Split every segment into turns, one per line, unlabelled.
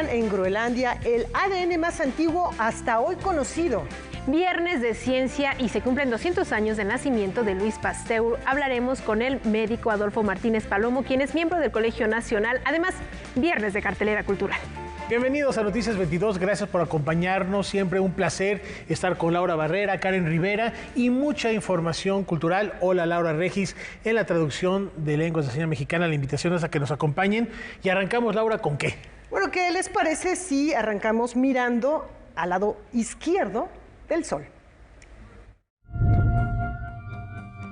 encuentran en Groenlandia el ADN más antiguo hasta hoy conocido.
Viernes de ciencia y se cumplen 200 años del nacimiento de Luis Pasteur. Hablaremos con el médico Adolfo Martínez Palomo, quien es miembro del Colegio Nacional. Además, viernes de cartelera cultural.
Bienvenidos a Noticias 22, gracias por acompañarnos, siempre un placer estar con Laura Barrera, Karen Rivera y mucha información cultural. Hola Laura Regis, en la traducción de lenguas de señas mexicana, la invitación es a que nos acompañen y arrancamos, Laura, ¿con qué?
Bueno, ¿qué les parece si arrancamos mirando al lado izquierdo del sol?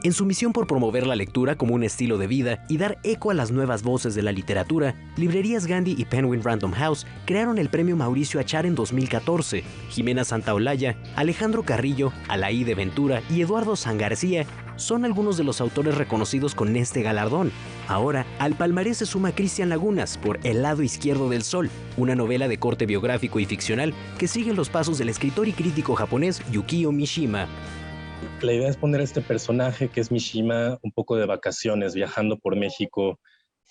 En su misión por promover la lectura como un estilo de vida y dar eco a las nuevas voces de la literatura, Librerías Gandhi y Penguin Random House crearon el Premio Mauricio Achar en 2014. Jimena Santaolalla, Alejandro Carrillo, Alaí de Ventura y Eduardo San García son algunos de los autores reconocidos con este galardón. Ahora, al palmarés se suma Cristian Lagunas por El lado izquierdo del sol, una novela de corte biográfico y ficcional que sigue los pasos del escritor y crítico japonés Yukio Mishima.
La idea es poner a este personaje que es Mishima un poco de vacaciones, viajando por México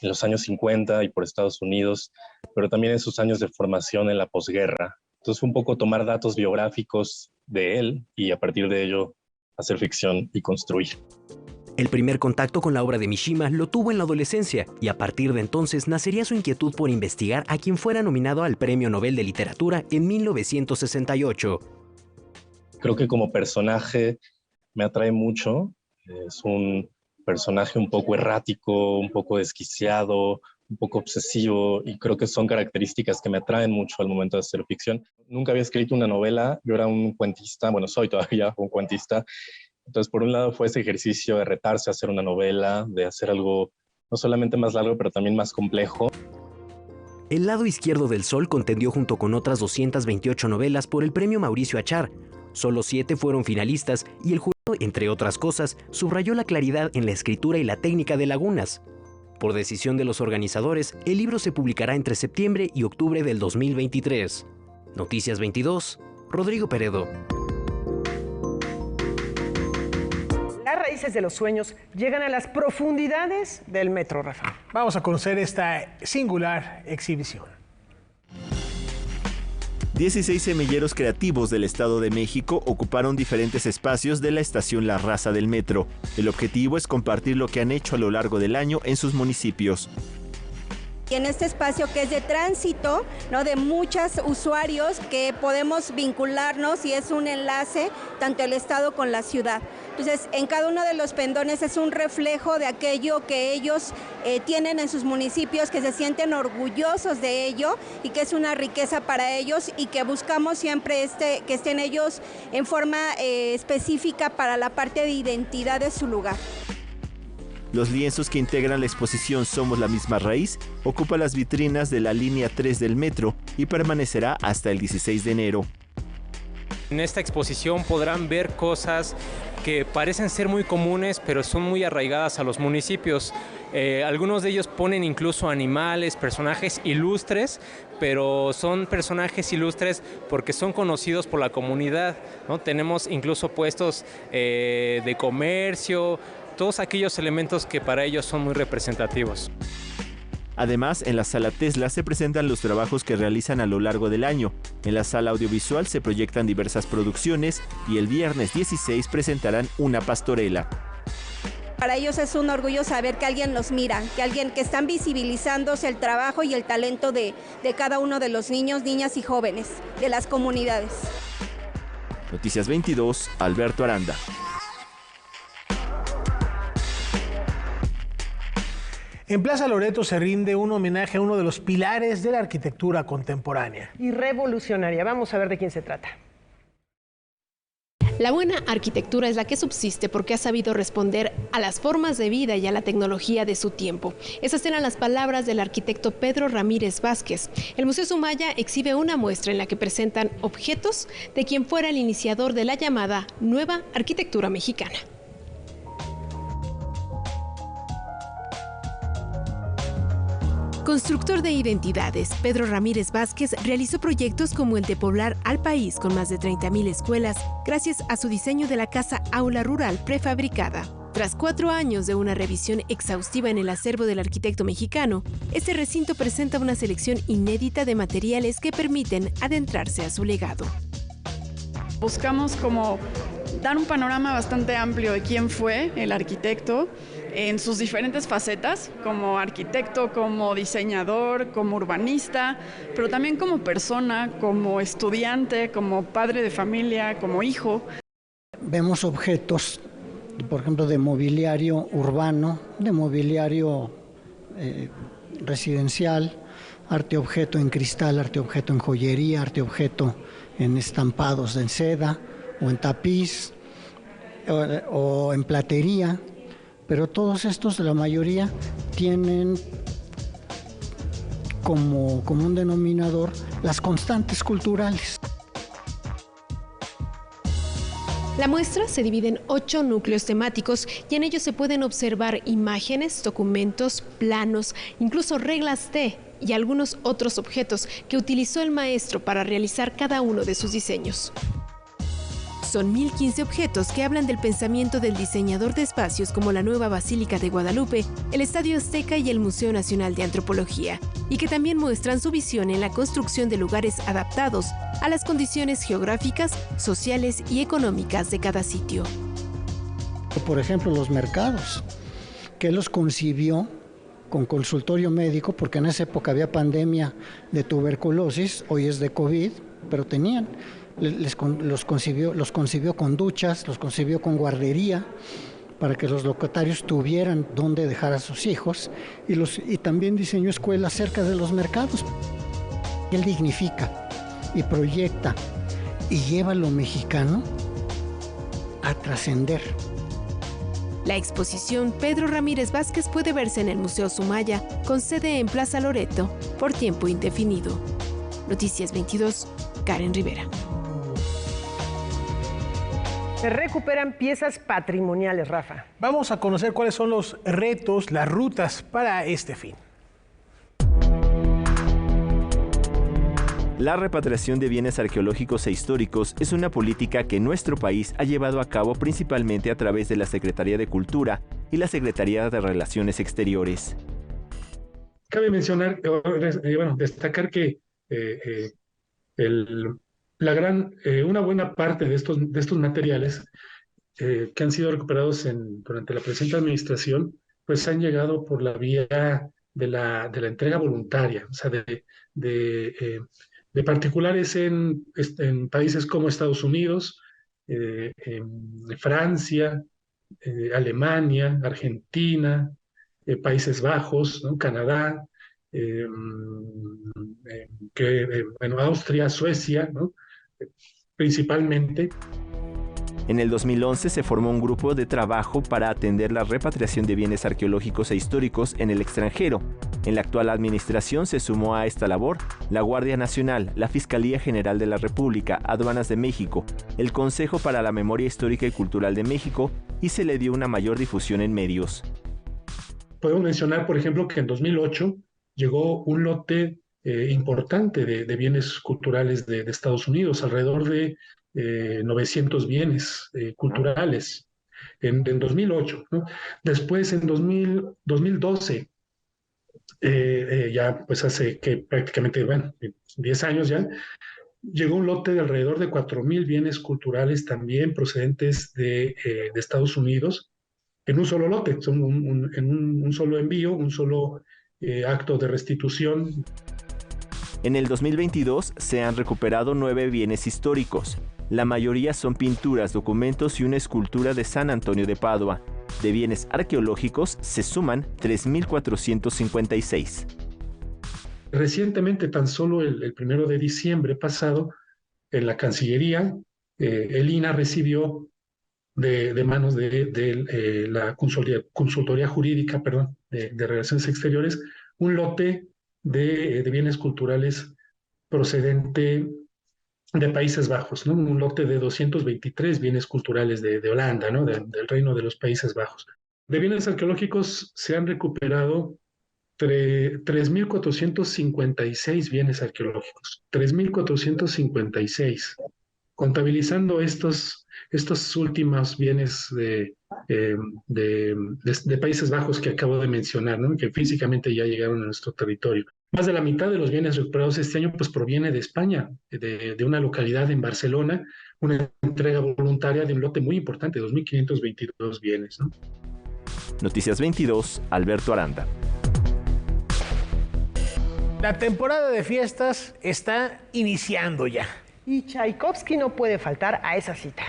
en los años 50 y por Estados Unidos, pero también en sus años de formación en la posguerra. Entonces fue un poco tomar datos biográficos de él y a partir de ello hacer ficción y construir.
El primer contacto con la obra de Mishima lo tuvo en la adolescencia y a partir de entonces nacería su inquietud por investigar a quien fuera nominado al Premio Nobel de Literatura en 1968.
Creo que como personaje me atrae mucho. Es un personaje un poco errático, un poco desquiciado, un poco obsesivo y creo que son características que me atraen mucho al momento de hacer ficción. Nunca había escrito una novela, yo era un cuentista, bueno, soy todavía un cuentista. Entonces, por un lado fue ese ejercicio de retarse a hacer una novela, de hacer algo no solamente más largo, pero también más complejo.
El lado izquierdo del sol contendió junto con otras 228 novelas por el Premio Mauricio Achar. Solo 7 fueron finalistas y el jurado, entre otras cosas, subrayó la claridad en la escritura y la técnica de Lagunas. Por decisión de los organizadores, el libro se publicará entre septiembre y octubre del 2023. Noticias 22, Rodrigo Peredo.
Las raíces de los sueños llegan a las profundidades del metro, Rafa.
Vamos a conocer esta singular exhibición.
16 semilleros creativos del Estado de México ocuparon diferentes espacios de la estación La Raza del Metro. El objetivo es compartir lo que han hecho a lo largo del año en sus municipios.
Y en este espacio que es de tránsito, ¿no?, de muchos usuarios que podemos vincularnos y es un enlace tanto el Estado con la ciudad. Entonces, en cada uno de los pendones es un reflejo de aquello que ellos tienen en sus municipios, que se sienten orgullosos de ello y que es una riqueza para ellos y que buscamos siempre que estén ellos en forma específica para la parte de identidad de su lugar.
Los lienzos que integran la exposición Somos la misma raíz ocupa las vitrinas de la línea 3 del metro y permanecerá hasta el 16 de enero.
En esta exposición podrán ver cosas que parecen ser muy comunes, pero son muy arraigadas a los municipios. Algunos de ellos ponen incluso animales, personajes ilustres, pero son personajes ilustres porque son conocidos por la comunidad, ¿no? Tenemos incluso puestos de comercio, todos aquellos elementos que para ellos son muy representativos.
Además, en la Sala Tesla se presentan los trabajos que realizan a lo largo del año. En la Sala Audiovisual se proyectan diversas producciones y el viernes 16 presentarán una pastorela.
Para ellos es un orgullo saber que alguien los mira, que están visibilizándose el trabajo y el talento de cada uno de los niños, niñas y jóvenes de las comunidades.
Noticias 22, Alberto Aranda.
En Plaza Loreto se rinde un homenaje a uno de los pilares de la arquitectura contemporánea.
Y revolucionaria. Vamos a ver de quién se trata.
La buena arquitectura es la que subsiste porque ha sabido responder a las formas de vida y a la tecnología de su tiempo. Esas eran las palabras del arquitecto Pedro Ramírez Vázquez. El Museo Sumaya exhibe una muestra en la que presentan objetos de quien fuera el iniciador de la llamada Nueva Arquitectura Mexicana. Constructor de identidades, Pedro Ramírez Vázquez realizó proyectos como el de poblar al país con más de 30,000 escuelas gracias a su diseño de la Casa Aula Rural prefabricada. Tras 4 años de una revisión exhaustiva en el acervo del arquitecto mexicano, este recinto presenta una selección inédita de materiales que permiten adentrarse a su legado.
Buscamos como dar un panorama bastante amplio de quién fue el arquitecto en sus diferentes facetas, como arquitecto, como diseñador, como urbanista, pero también como persona, como estudiante, como padre de familia, como hijo.
Vemos objetos, por ejemplo, de mobiliario urbano, de mobiliario residencial, arte objeto en cristal, arte objeto en joyería, arte objeto en estampados en seda o en tapiz o en platería, pero todos estos, la mayoría, tienen como un denominador las constantes culturales.
La muestra se divide en 8 núcleos temáticos y en ellos se pueden observar imágenes, documentos, planos, incluso reglas de y algunos otros objetos que utilizó el maestro para realizar cada uno de sus diseños. Son 1015 objetos que hablan del pensamiento del diseñador de espacios como la nueva Basílica de Guadalupe, el Estadio Azteca y el Museo Nacional de Antropología, y que también muestran su visión en la construcción de lugares adaptados a las condiciones geográficas, sociales y económicas de cada sitio.
Por ejemplo, los mercados, que él los concibió con consultorio médico, porque en esa época había pandemia de tuberculosis, hoy es de COVID, pero tenían. Los concibió con duchas, los concibió con guardería, para que los locatarios tuvieran dónde dejar a sus hijos, y también diseñó escuelas cerca de los mercados. Él dignifica y proyecta y lleva lo mexicano a trascender.
La exposición Pedro Ramírez Vázquez puede verse en el Museo Sumaya, con sede en Plaza Loreto, por tiempo indefinido. Noticias 22, Karen Rivera.
Se recuperan piezas patrimoniales, Rafa.
Vamos a conocer cuáles son los retos, las rutas para este fin.
La repatriación de bienes arqueológicos e históricos es una política que nuestro país ha llevado a cabo principalmente a través de la Secretaría de Cultura y la Secretaría de Relaciones Exteriores.
Cabe mencionar, destacar que una buena parte de estos materiales que han sido recuperados durante la presente administración, pues han llegado por la vía de la entrega voluntaria, o sea, de particulares en países como Estados Unidos, Francia, Alemania, Argentina, Países Bajos, ¿no? Canadá, Austria, Suecia, ¿no? Principalmente.
En el 2011 se formó un grupo de trabajo para atender la repatriación de bienes arqueológicos e históricos en el extranjero. En la actual administración se sumó a esta labor la Guardia Nacional, la Fiscalía General de la República, Aduanas de México, el Consejo para la Memoria Histórica y Cultural de México, y se le dio una mayor difusión en medios.
Podemos mencionar, por ejemplo, que en 2008 llegó un lote importante de bienes culturales de Estados Unidos, alrededor de 900 bienes culturales en 2008, ¿no? Después, en 2012, ya pues hace que prácticamente 10 años ya, llegó un lote de alrededor de 4,000 bienes culturales también procedentes de Estados Unidos, en un solo lote, en un solo envío, un solo acto de restitución.
En el 2022 se han recuperado 9 bienes históricos. La mayoría son pinturas, documentos y una escultura de San Antonio de Padua. De bienes arqueológicos se suman 3,456.
Recientemente, tan solo el 1 de diciembre pasado, en la Cancillería, el INAH recibió de manos de la Consultoría Jurídica, de Relaciones Exteriores, un lote de bienes culturales procedente de Países Bajos, ¿no? Un lote de 223 bienes culturales de Holanda, ¿no? Del Reino de los Países Bajos. De bienes arqueológicos se han recuperado 3,456 bienes arqueológicos. 3,456. Contabilizando estos estos últimos bienes de Países Bajos que acabo de mencionar, ¿no? Que físicamente ya llegaron a nuestro territorio. Más de la mitad de los bienes recuperados este año pues proviene de España, de una localidad en Barcelona, una entrega voluntaria de un lote muy importante, 2.522 bienes, ¿no?
Noticias 22, Alberto Aranda.
La temporada de fiestas está iniciando ya.
Y Tchaikovsky no puede faltar a esa cita.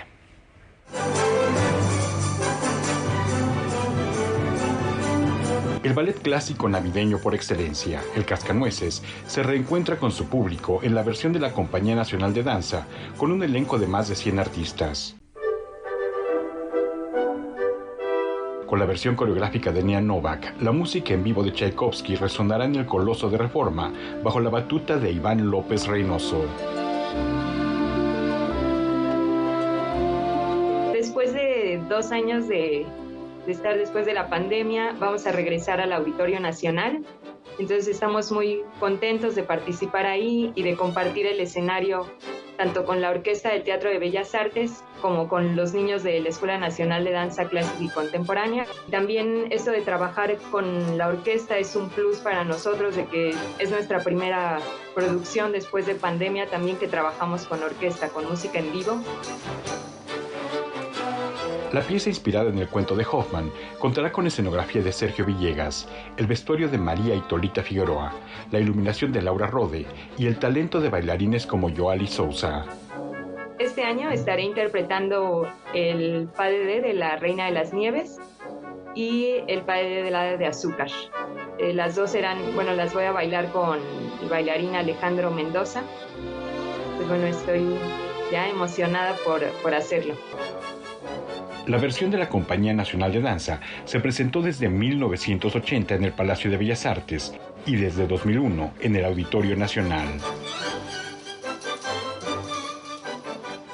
El ballet clásico navideño por excelencia, el Cascanueces, se reencuentra con su público en la versión de la Compañía Nacional de Danza, con un elenco de más de 100 artistas. Con la versión coreográfica de Nia Novak, la música en vivo de Tchaikovsky resonará en el Coloso de Reforma, bajo la batuta de Iván López Reynoso.
Después de 2 años de estar después de la pandemia, vamos a regresar al Auditorio Nacional. Entonces estamos muy contentos de participar ahí y de compartir el escenario tanto con la Orquesta del Teatro de Bellas Artes como con los niños de la Escuela Nacional de Danza Clásica y Contemporánea. También esto de trabajar con la orquesta es un plus para nosotros, de que es nuestra primera producción después de pandemia, también que trabajamos con orquesta, con música en vivo.
La pieza, inspirada en el cuento de Hoffman, contará con escenografía de Sergio Villegas, el vestuario de María Hipólita Figueroa, la iluminación de Laura Rode y el talento de bailarines como Yoali Sousa.
Este año estaré interpretando el Padre de la Reina de las Nieves y el Padre de la Hada de Azúcar. Las dos las voy a bailar con el bailarín Alejandro Mendoza. Pues bueno, estoy ya emocionada por hacerlo.
La versión de la Compañía Nacional de Danza se presentó desde 1980 en el Palacio de Bellas Artes y desde 2001 en el Auditorio Nacional.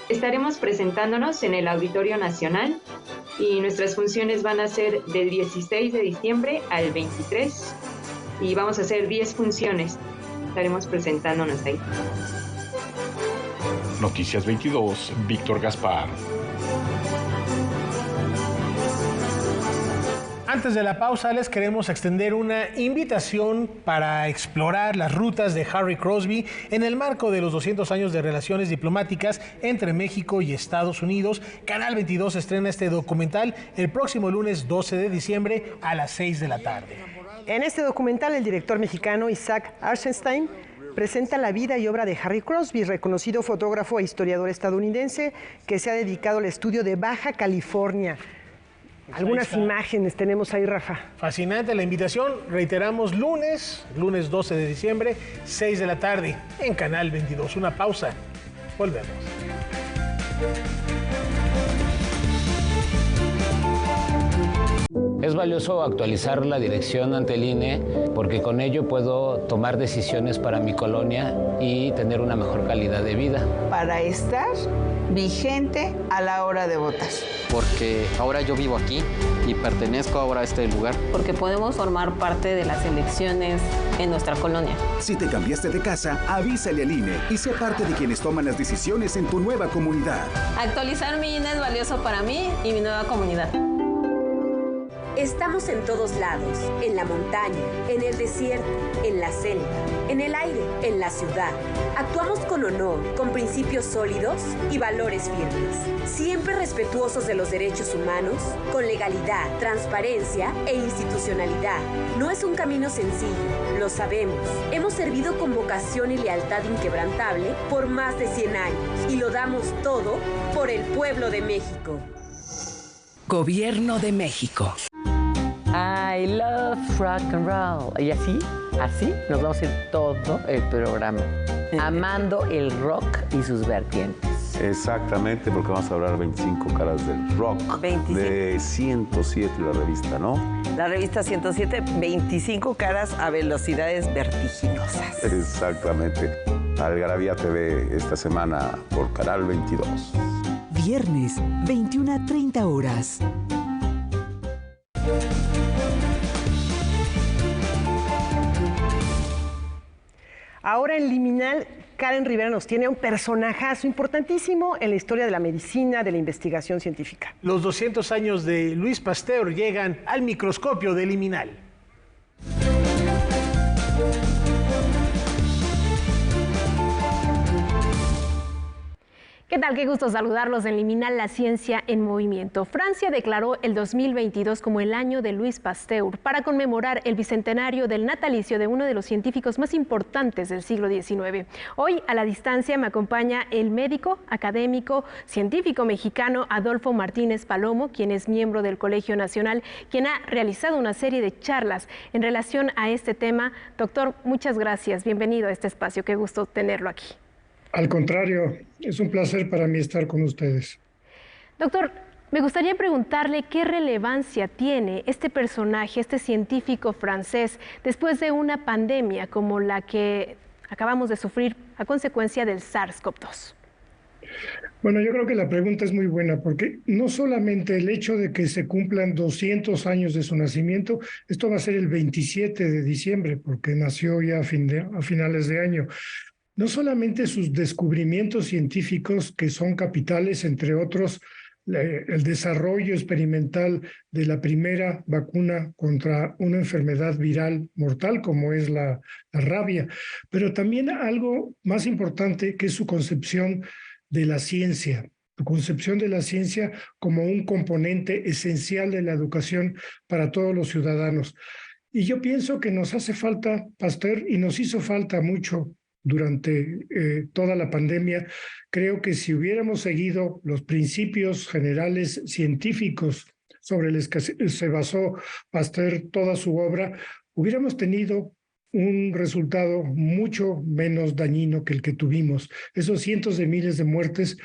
Estaremos presentándonos en el Auditorio Nacional y nuestras funciones van a ser del 16 de diciembre al 23 y vamos a hacer 10 funciones. Estaremos presentándonos ahí.
Noticias 22, Víctor Gaspar.
Antes de la pausa, les queremos extender una invitación para explorar las rutas de Harry Crosby en el marco de los 200 años de relaciones diplomáticas entre México y Estados Unidos. Canal 22 estrena este documental el próximo lunes 12 de diciembre a las 6 de la tarde.
En este documental, el director mexicano Isaac Arsenstein presenta la vida y obra de Harry Crosby, reconocido fotógrafo e historiador estadounidense que se ha dedicado al estudio de Baja California. Algunas imágenes tenemos ahí, Rafa.
Fascinante la invitación. Reiteramos, lunes 12 de diciembre, 6 de la tarde, en Canal 22. Una pausa. Volvemos.
Es valioso actualizar la dirección ante el INE porque con ello puedo tomar decisiones para mi colonia y tener una mejor calidad de vida.
Para estar vigente a la hora de votar.
Porque ahora yo vivo aquí y pertenezco ahora a este lugar.
Porque podemos formar parte de las elecciones en nuestra colonia.
Si te cambiaste de casa, avísale al INE y sé parte de quienes toman las decisiones en tu nueva comunidad.
Actualizar mi INE es valioso para mí y mi nueva comunidad.
Estamos en todos lados, en la montaña, en el desierto, en la selva, en el aire, en la ciudad. Actuamos con honor, con principios sólidos y valores firmes, siempre respetuosos de los derechos humanos, con legalidad, transparencia e institucionalidad. No es un camino sencillo, lo sabemos. Hemos servido con vocación y lealtad inquebrantable por más de 100 años y lo damos todo por el pueblo de México.
Gobierno de México.
I love rock and roll. Y así nos vamos a ir todo el programa. Amando el rock y sus vertientes.
Exactamente, porque vamos a hablar 25 caras del rock. 25. De 107 la revista, ¿no?
La revista 107, 25 caras a velocidades vertiginosas.
Exactamente. Algarabía TV esta semana por Canal 22.
Viernes, 21 a 30 horas.
Ahora en Liminal Karen Rivera nos tiene un personajazo importantísimo en la historia de la medicina, de la investigación científica.
Los 200 años de Louis Pasteur llegan al microscopio de Liminal.
¿Qué tal? Qué gusto saludarlos en Liminal, la ciencia en movimiento. Francia declaró el 2022 como el año de Louis Pasteur para conmemorar el bicentenario del natalicio de uno de los científicos más importantes del siglo XIX. Hoy, a la distancia, me acompaña el médico, académico, científico mexicano Adolfo Martínez Palomo, quien es miembro del Colegio Nacional, quien ha realizado una serie de charlas en relación a este tema. Doctor, muchas gracias. Bienvenido a este espacio. Qué gusto tenerlo aquí.
Al contrario, es un placer para mí estar con ustedes.
Doctor, me gustaría preguntarle qué relevancia tiene este personaje, este científico francés, después de una pandemia como la que acabamos de sufrir a consecuencia del SARS-CoV-2.
Bueno, yo creo que la pregunta es muy buena porque no solamente el hecho de que se cumplan 200 años de su nacimiento, esto va a ser el 27 de diciembre porque nació ya a finales de año. No solamente sus descubrimientos científicos que son capitales, entre otros, el desarrollo experimental de la primera vacuna contra una enfermedad viral mortal como es la rabia, pero también algo más importante que es su concepción de la ciencia. Su concepción de la ciencia como un componente esencial de la educación para todos los ciudadanos. Y yo pienso que nos hace falta Pasteur y nos hizo falta mucho durante toda la pandemia. Creo que si hubiéramos seguido los principios generales científicos sobre los que se basó Pasteur toda su obra, hubiéramos tenido un resultado mucho menos dañino que el que tuvimos. Esos cientos de miles de muertes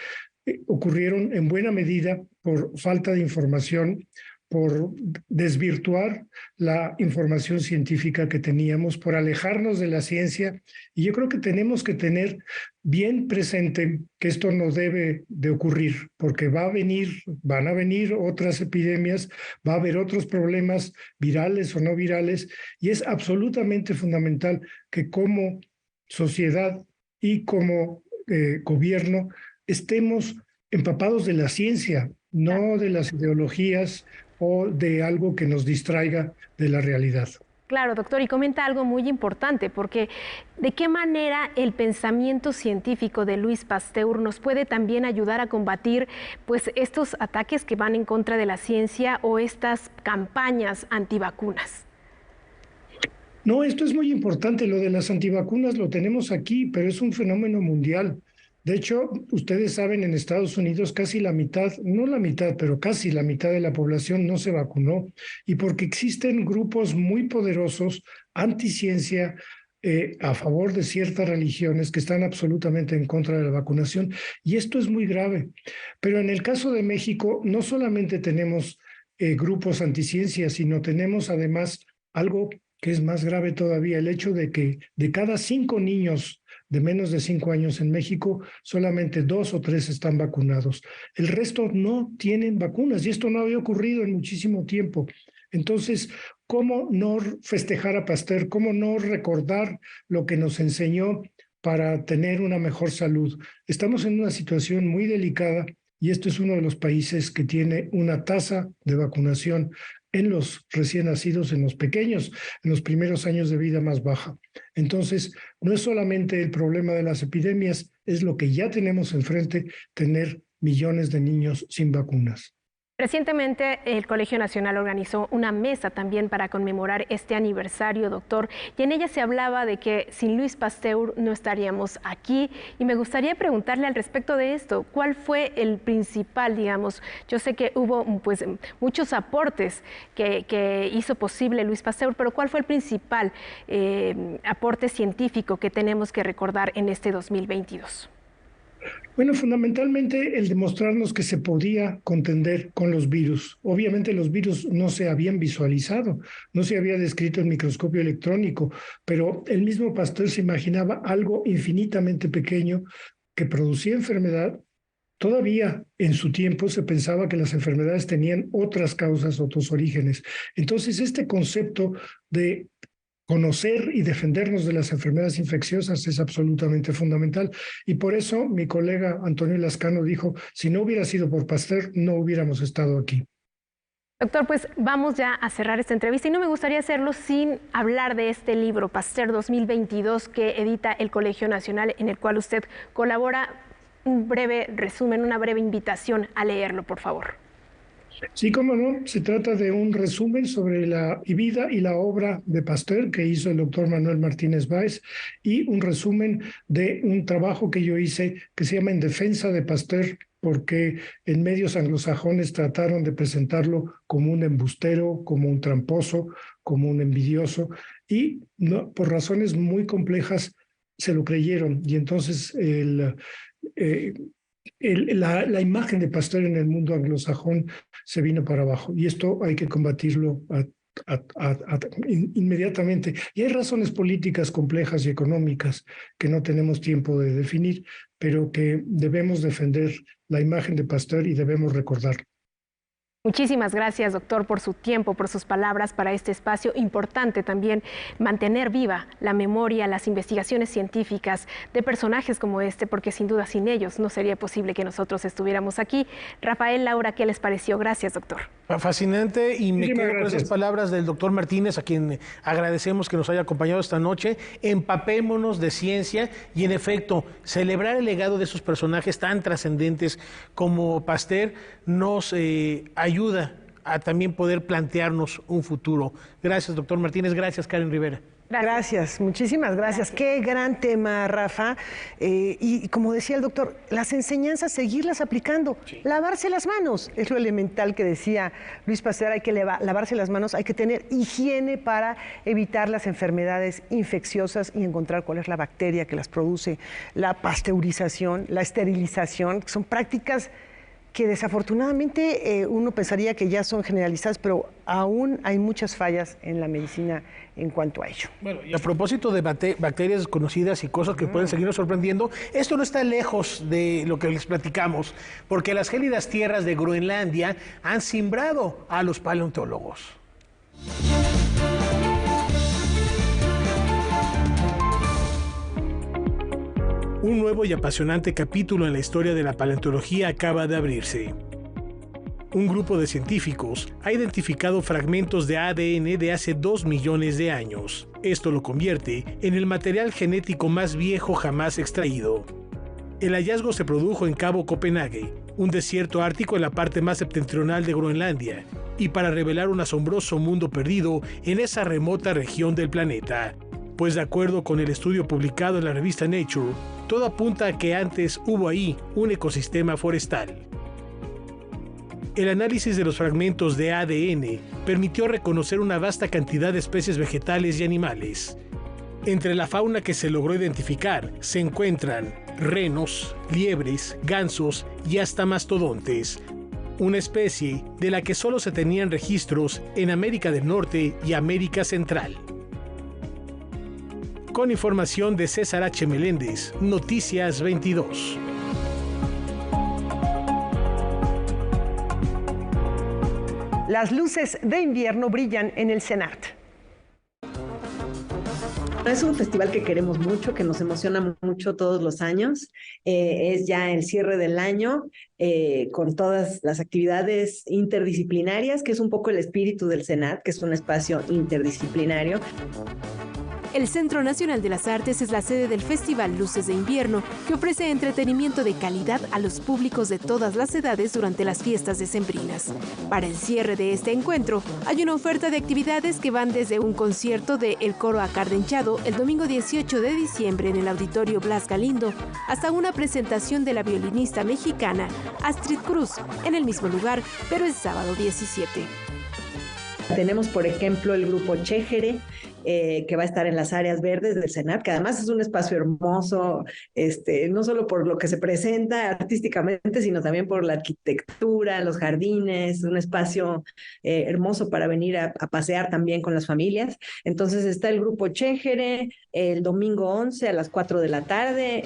ocurrieron en buena medida por falta de información, por desvirtuar la información científica que teníamos, por alejarnos de la ciencia. Y yo creo que tenemos que tener bien presente que esto no debe de ocurrir, porque van a venir otras epidemias, va a haber otros problemas virales o no virales, y es absolutamente fundamental que como sociedad y como gobierno estemos empapados de la ciencia, no de las ideologías o de algo que nos distraiga de la realidad.
Claro, doctor, y comenta algo muy importante, porque ¿de qué manera el pensamiento científico de Louis Pasteur nos puede también ayudar a combatir pues, estos ataques que van en contra de la ciencia o estas campañas antivacunas?
No, esto es muy importante. Lo de las antivacunas lo tenemos aquí, pero es un fenómeno mundial. De hecho, ustedes saben, en Estados Unidos casi la mitad, no la mitad, pero casi la mitad de la población no se vacunó. Y porque existen grupos muy poderosos anticiencia a favor de ciertas religiones que están absolutamente en contra de la vacunación. Y esto es muy grave. Pero en el caso de México, no solamente tenemos grupos anticiencia, sino tenemos además algo que es más grave todavía, el hecho de que de cada 5 niños de menos de 5 años en México, solamente 2 o 3 están vacunados. El resto no tienen vacunas y esto no había ocurrido en muchísimo tiempo. Entonces, ¿cómo no festejar a Pasteur? ¿Cómo no recordar lo que nos enseñó para tener una mejor salud? Estamos en una situación muy delicada y esto es uno de los países que tiene una tasa de vacunación en los recién nacidos, en los pequeños, en los primeros años de vida más baja. Entonces, no es solamente el problema de las epidemias, es lo que ya tenemos enfrente, tener millones de niños sin vacunas.
Recientemente el Colegio Nacional organizó una mesa también para conmemorar este aniversario, doctor, y en ella se hablaba de que sin Louis Pasteur no estaríamos aquí, y me gustaría preguntarle al respecto de esto, ¿cuál fue el principal, digamos? Yo sé que hubo pues muchos aportes que hizo posible Louis Pasteur, pero ¿cuál fue el principal aporte científico que tenemos que recordar en este 2022?
Bueno, fundamentalmente el demostrarnos que se podía contender con los virus. Obviamente los virus no se habían visualizado, no se había descrito en microscopio electrónico, pero el mismo Pasteur se imaginaba algo infinitamente pequeño que producía enfermedad. Todavía en su tiempo se pensaba que las enfermedades tenían otras causas, otros orígenes. Entonces este concepto de conocer y defendernos de las enfermedades infecciosas es absolutamente fundamental. Y por eso mi colega Antonio Lascano dijo, si no hubiera sido por Pasteur, no hubiéramos estado aquí.
Doctor, pues vamos ya a cerrar esta entrevista y no me gustaría hacerlo sin hablar de este libro, Pasteur 2022, que edita el Colegio Nacional, en el cual usted colabora. Un breve resumen, una breve invitación a leerlo, por favor.
Sí, cómo no. Se trata de un resumen sobre la vida y la obra de Pasteur que hizo el doctor Manuel Martínez Báez y un resumen de un trabajo que yo hice que se llama En defensa de Pasteur, porque en medios anglosajones trataron de presentarlo como un embustero, como un tramposo, como un envidioso, y no, por razones muy complejas se lo creyeron. Y entonces la imagen de Pasteur en el mundo anglosajón se vino para abajo, y esto hay que combatirlo inmediatamente. Y hay razones políticas complejas y económicas que no tenemos tiempo de definir, pero que debemos defender la imagen de Pasteur y debemos recordarlo.
Muchísimas gracias, doctor, por su tiempo, por sus palabras para este espacio. Importante también mantener viva la memoria, las investigaciones científicas de personajes como este, porque sin duda sin ellos no sería posible que nosotros estuviéramos aquí. Rafael, Laura, ¿qué les pareció? Gracias, doctor.
Fascinante, y me quedo con esas palabras del doctor Martínez, a quien agradecemos que nos haya acompañado esta noche. Empapémonos de ciencia y, en efecto, celebrar el legado de esos personajes tan trascendentes como Pasteur nos ayuda a también poder plantearnos un futuro. Gracias, doctor Martínez. Gracias, Karen Rivera.
Gracias, muchísimas gracias. Qué gran tema, Rafa. Y como decía el doctor, las enseñanzas, seguirlas aplicando. Sí. Lavarse las manos, es lo elemental que decía Luis Pasteur. Hay que lavarse las manos, hay que tener higiene para evitar las enfermedades infecciosas y encontrar cuál es la bacteria que las produce. La pasteurización, la esterilización, son prácticas que desafortunadamente uno pensaría que ya son generalizadas, pero aún hay muchas fallas en la medicina en cuanto a ello.
Bueno, y a propósito de bacterias desconocidas y cosas que pueden seguirnos sorprendiendo, esto no está lejos de lo que les platicamos, porque las gélidas tierras de Groenlandia han cimbrado a los paleontólogos. Un nuevo y apasionante capítulo en la historia de la paleontología acaba de abrirse. Un grupo de científicos ha identificado fragmentos de ADN de hace 2 millones de años. Esto lo convierte en el material genético más viejo jamás extraído. El hallazgo se produjo en Cabo Copenhague, un desierto ártico en la parte más septentrional de Groenlandia, y para revelar un asombroso mundo perdido en esa remota región del planeta. Pues de acuerdo con el estudio publicado en la revista Nature, todo apunta a que antes hubo ahí un ecosistema forestal. El análisis de los fragmentos de ADN permitió reconocer una vasta cantidad de especies vegetales y animales. Entre la fauna que se logró identificar se encuentran renos, liebres, gansos y hasta mastodontes, una especie de la que solo se tenían registros en América del Norte y América Central. Con información de César H. Meléndez, Noticias 22.
Las luces de invierno brillan en el CENART.
Es un festival que queremos mucho, que nos emociona mucho todos los años. Es ya el cierre del año con todas las actividades interdisciplinarias, que es un poco el espíritu del CENART, que es un espacio interdisciplinario.
El Centro Nacional de las Artes es la sede del Festival Luces de Invierno, que ofrece entretenimiento de calidad a los públicos de todas las edades durante las fiestas decembrinas. Para el cierre de este encuentro, hay una oferta de actividades que van desde un concierto de El Coro Acardenchado el domingo 18 de diciembre en el Auditorio Blas Galindo, hasta una presentación de la violinista mexicana Astrid Cruz en el mismo lugar, pero el sábado 17.
Tenemos, por ejemplo, el grupo Chéjere, que va a estar en las áreas verdes del CENART, que además es un espacio hermoso, no solo por lo que se presenta artísticamente, sino también por la arquitectura, los jardines, un espacio hermoso para venir a pasear también con las familias. Entonces está el grupo Chéjere el domingo 11 a las 4 de la tarde.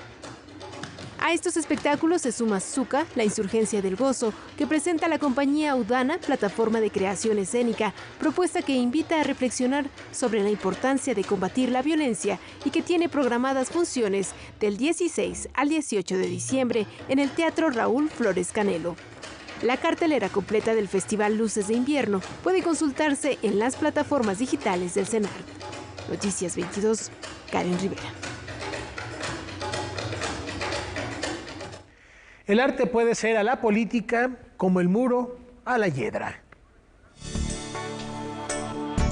A estos espectáculos se suma Zucca, la insurgencia del gozo, que presenta la compañía Udana, plataforma de creación escénica, propuesta que invita a reflexionar sobre la importancia de combatir la violencia y que tiene programadas funciones del 16 al 18 de diciembre en el Teatro Raúl Flores Canelo. La cartelera completa del Festival Luces de Invierno puede consultarse en las plataformas digitales del CENART. Noticias 22, Karen Rivera.
El arte puede ser a la política como el muro a la hiedra.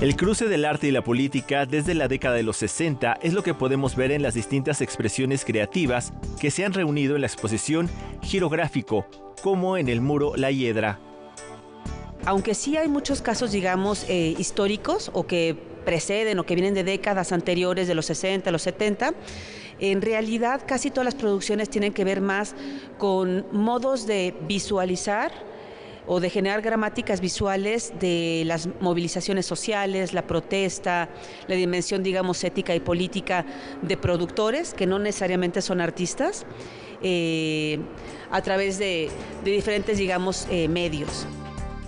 El cruce del arte y la política desde la década de los 60 es lo que podemos ver en las distintas expresiones creativas que se han reunido en la exposición Girográfico, como en el muro La Hiedra.
Aunque sí hay muchos casos, digamos, históricos o que preceden o que vienen de décadas anteriores, de los 60, los 70, en realidad casi todas las producciones tienen que ver más con modos de visualizar o de generar gramáticas visuales de las movilizaciones sociales, la protesta, la dimensión, digamos, ética y política de productores, que no necesariamente son artistas, a través de diferentes, digamos, medios.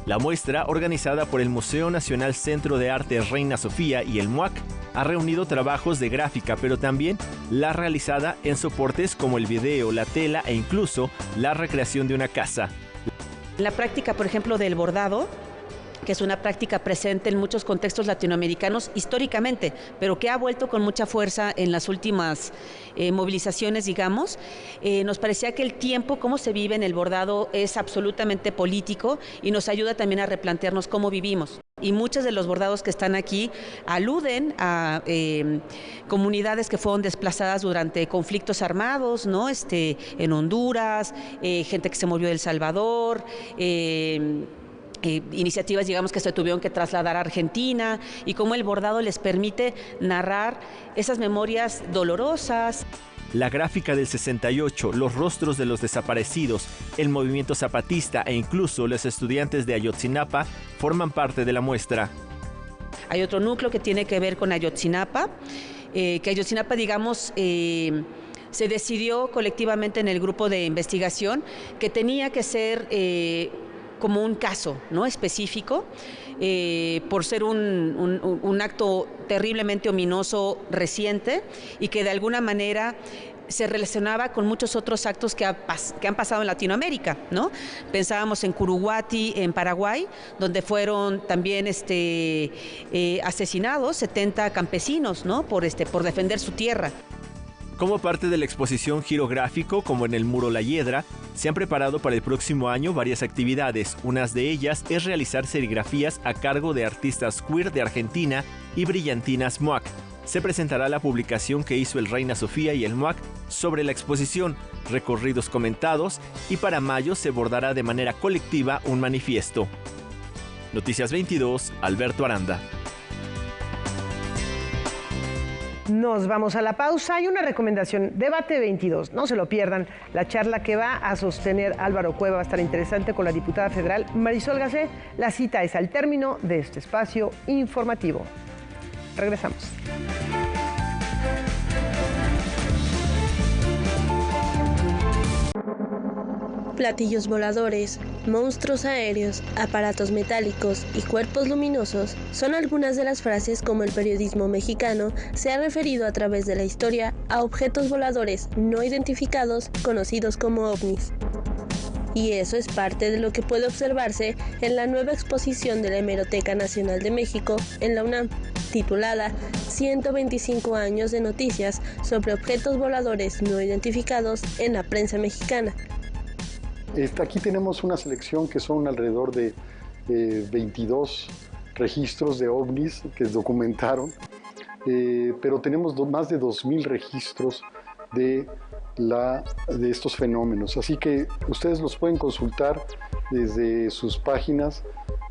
La muestra, organizada por el Museo Nacional Centro de Arte Reina Sofía y el MUAC, ha reunido trabajos de gráfica, pero también la realizada en soportes como el video, la tela e incluso la recreación de una casa.
La práctica, por ejemplo, del bordado, que es una práctica presente en muchos contextos latinoamericanos históricamente, pero que ha vuelto con mucha fuerza en las últimas movilizaciones, digamos. Nos parecía que el tiempo, cómo se vive en el bordado, es absolutamente político y nos ayuda también a replantearnos cómo vivimos. Y muchos de los bordados que están aquí aluden a comunidades que fueron desplazadas durante conflictos armados, ¿no? En Honduras, gente que se movió de El Salvador, iniciativas, digamos, que se tuvieron que trasladar a Argentina, y cómo el bordado les permite narrar esas memorias dolorosas.
La gráfica del 68, los rostros de los desaparecidos, el movimiento zapatista e incluso los estudiantes de Ayotzinapa forman parte de la muestra.
Hay otro núcleo que tiene que ver con Ayotzinapa, que Ayotzinapa, digamos, se decidió colectivamente en el grupo de investigación que tenía que ser como un caso, ¿no?, específico, por ser un acto terriblemente ominoso reciente y que de alguna manera se relacionaba con muchos otros actos que han pasado en Latinoamérica, ¿no? Pensábamos en Curuguati, en Paraguay, donde fueron también asesinados 70 campesinos, ¿no?, por defender su tierra.
Como parte de la exposición Girográfico, como en el muro La Hiedra, se han preparado para el próximo año varias actividades. Unas de ellas es realizar serigrafías a cargo de artistas queer de Argentina y brillantinas MUAC. Se presentará la publicación que hizo el Reina Sofía y el MUAC sobre la exposición, recorridos comentados, y para mayo se bordará de manera colectiva un manifiesto. Noticias 22, Alberto Aranda.
Nos vamos a la pausa. Hay una recomendación, Debate 22, no se lo pierdan. La charla que va a sostener Álvaro Cueva va a estar interesante con la diputada federal Marisol Gacé. La cita es al término de este espacio informativo. Regresamos.
Platillos voladores, monstruos aéreos, aparatos metálicos y cuerpos luminosos son algunas de las frases como el periodismo mexicano se ha referido a través de la historia a objetos voladores no identificados conocidos como ovnis. Y eso es parte de lo que puede observarse en la nueva exposición de la Hemeroteca Nacional de México en la UNAM, titulada 125 años de noticias sobre objetos voladores no identificados en la prensa mexicana.
Aquí tenemos una selección que son alrededor de 22 registros de ovnis que documentaron, pero tenemos más de 2,000 registros de estos fenómenos. Así que ustedes los pueden consultar desde sus páginas,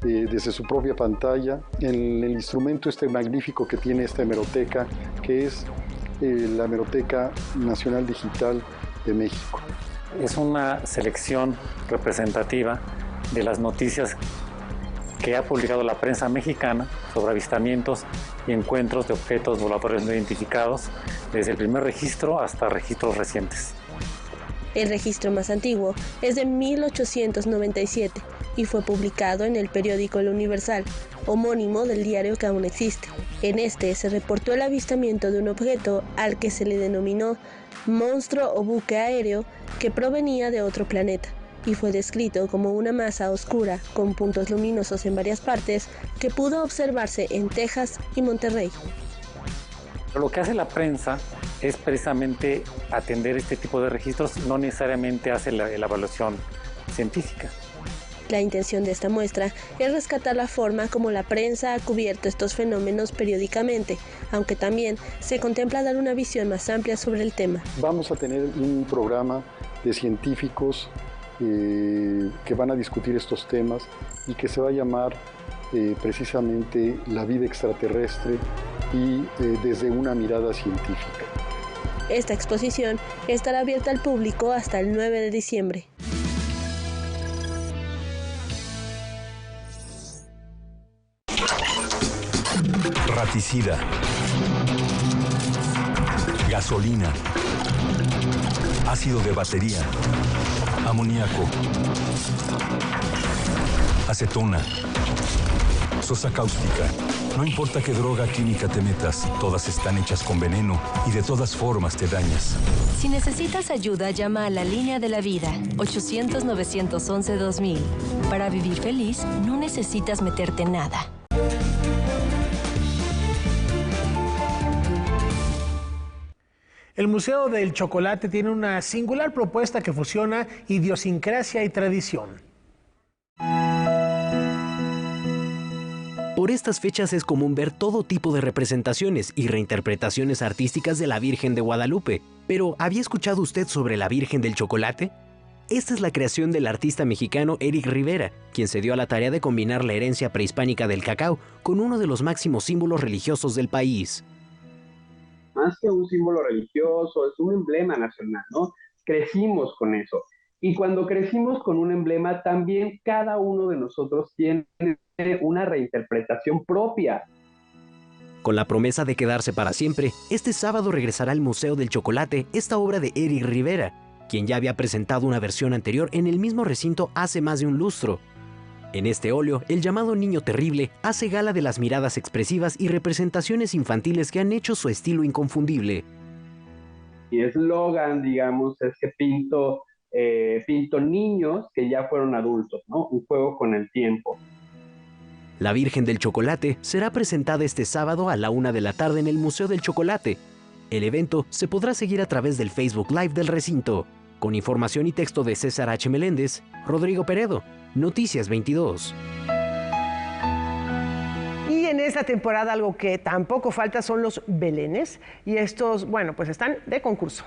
desde su propia pantalla, en el instrumento magnífico que tiene esta hemeroteca, que es la Hemeroteca Nacional Digital de México.
Es una selección representativa de las noticias que ha publicado la prensa mexicana sobre avistamientos y encuentros de objetos voladores no identificados, desde el primer registro hasta registros recientes.
El registro más antiguo es de 1897 y fue publicado en el periódico El Universal, homónimo del diario que aún existe. En este se reportó el avistamiento de un objeto al que se le denominó monstruo o buque aéreo que provenía de otro planeta y fue descrito como una masa oscura con puntos luminosos en varias partes que pudo observarse en Texas y Monterrey.
Lo que hace la prensa es precisamente atender este tipo de registros, no necesariamente hace la evaluación científica.
La intención de esta muestra es rescatar la forma como la prensa ha cubierto estos fenómenos periódicamente, aunque también se contempla dar una visión más amplia sobre el tema.
Vamos a tener un programa de científicos que van a discutir estos temas y que se va a llamar precisamente La vida extraterrestre y desde una mirada científica.
Esta exposición estará abierta al público hasta el 9 de diciembre.
Raticida, gasolina, ácido de batería, amoníaco, acetona, sosa cáustica. No importa qué droga química te metas, todas están hechas con veneno y de todas formas te dañas.
Si necesitas ayuda, llama a la Línea de la Vida, 800-911-2000. Para vivir feliz, no necesitas meterte nada.
El Museo del Chocolate tiene una singular propuesta que fusiona idiosincrasia y tradición.
Por estas fechas es común ver todo tipo de representaciones y reinterpretaciones artísticas de la Virgen de Guadalupe. Pero, ¿había escuchado usted sobre la Virgen del Chocolate? Esta es la creación del artista mexicano Eric Rivera, quien se dio a la tarea de combinar la herencia prehispánica del cacao con uno de los máximos símbolos religiosos del país.
Más que un símbolo religioso, es un emblema nacional, ¿no? Crecimos con eso. Y cuando crecimos con un emblema, también cada uno de nosotros tiene una reinterpretación propia.
Con la promesa de quedarse para siempre, este sábado regresará al Museo del Chocolate esta obra de Eric Rivera, quien ya había presentado una versión anterior en el mismo recinto hace más de un lustro. En este óleo, el llamado Niño Terrible hace gala de las miradas expresivas y representaciones infantiles que han hecho su estilo inconfundible.
Mi eslogan, digamos, es que pinto niños que ya fueron adultos, ¿no? Un juego con el tiempo.
La Virgen del Chocolate será presentada este sábado a la 1 de la tarde en el Museo del Chocolate. El evento se podrá seguir a través del Facebook Live del recinto. Con información y texto de César H. Meléndez, Rodrigo Peredo, Noticias 22.
Y en esta temporada algo que tampoco falta son los belenes. Y estos, bueno, pues están de concurso.